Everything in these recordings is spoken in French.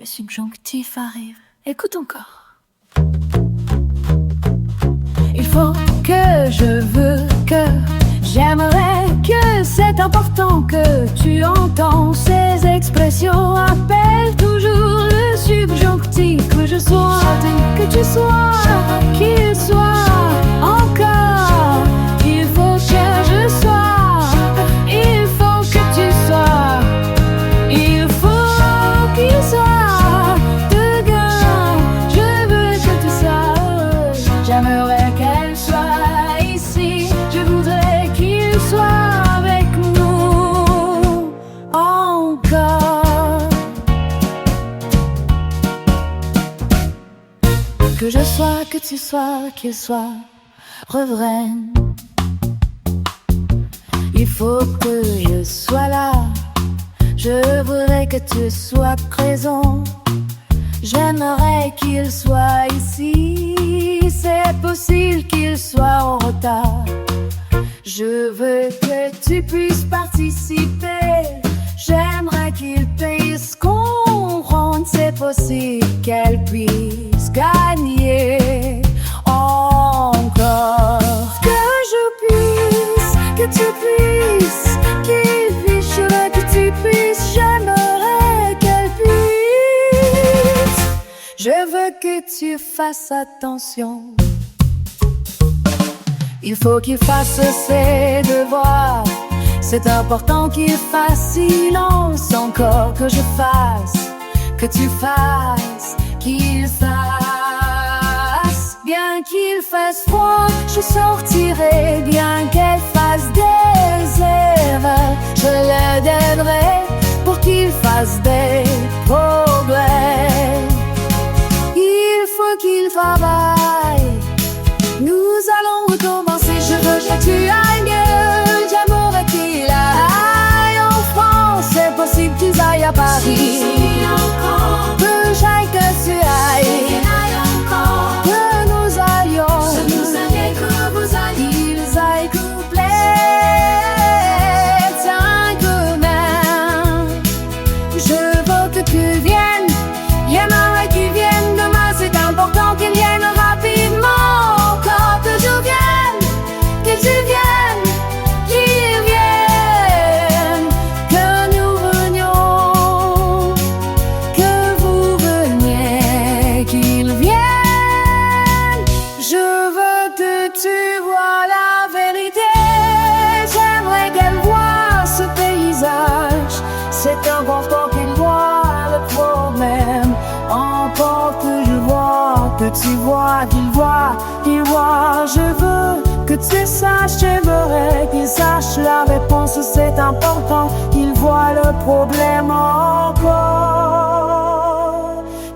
Le subjonctif arrive. Écoute encore. Il faut que, je veux que, j'aimerais que, c'est important que tu entends ces expressions. Appelle toujours le subjonctif. Que je sois, que tu sois, qu'il soit encore. Il faut que je sois, il faut que tu sois, il faut qu'il soit dedans. Je veux que tu sois, j'aimerais qu'elle soit ici. Je voudrais qu'il soit avec nous encore. Que je sois, que tu sois, qu'il soit, revienne. Il faut que je sois là. Je voudrais que tu sois présent. J'aimerais qu'il soit ici. C'est possible qu'il soit en retard. Je veux que tu puisses participer. J'aimerais qu'il puisse comprendre. C'est possible qu'elle puisse gagner encore. Que je puisse, que tu puisses, qu'il puisse, je veux que tu puisses, j'aimerais qu'elle puisse. Je veux que tu fasses attention. Il faut qu'il fasse ses devoirs. C'est important qu'il fasse silence encore. Que je fasse, que tu fasses, qu'il fasse. Bien qu'il fasse froid, je sortirai. Bien qu'elle fasse des erreurs, je l'aiderai pour qu'il fasse des progrès. Il faut qu'il travaille. Nous allons recommencer. Je veux que tu ailles mieux. J'aimerais qu'il aille en France. C'est possible qu'ils aillent à Paris. Que j'aille, que tu ailles. Que nous allions. Que vous alliez. Ils aillent couplés. Tiens que même. Je veux que tu viennes. J'aimerais qu'ils viennent demain. C'est important qu'ils viennent rapidement. Que je vienne, que tu viennes, qu'ils viennent, que nous venions, que vous veniez, qu'ils viennent. Je veux que tu vois la vérité. J'aimerais qu'elle voie ce paysage. C'est important qu'il voie le problème. Encore que je vois, que tu vois, qu'il voit, qu'il voit. Je veux que tu saches, j'aimerais qu'il sache la réponse. C'est important qu'il voit le problème encore.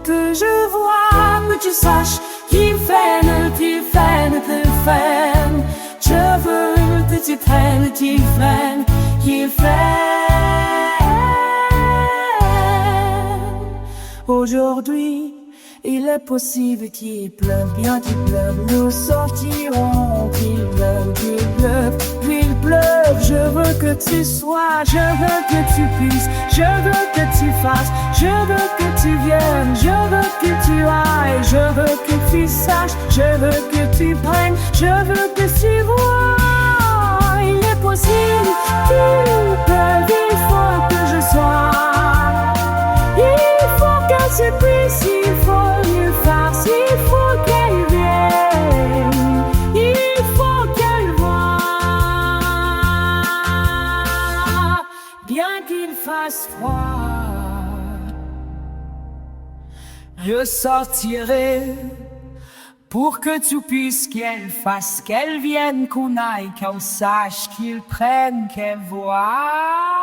Que je vois, que tu saches qu'il freine, qu'il freine, qu'il freine. Je veux que tu prennes, qu'il freine, qu'il freine. Aujourd'hui, il est possible qu'il pleuve, bien qu'il pleuve, nous sortirons. Qu'il pleuve, puis il pleuve. Je veux que tu sois, je veux que tu puisses, je veux que tu fasses, je veux que tu viennes, je veux que tu ailles, je veux que tu saches, je veux que tu prennes, je veux que tu vois. Il est possible qu'il pleuve, il faut que je sois. Il faut que tu puisses, il faut mieux faire, il faut qu'elle vienne, il faut qu'elle voie. Bien qu'il fasse froid, je sortirai pour que tu puisses, qu'elle fasse, qu'elle vienne, qu'on aille, qu'on sache, qu'il prenne, qu'elle voie.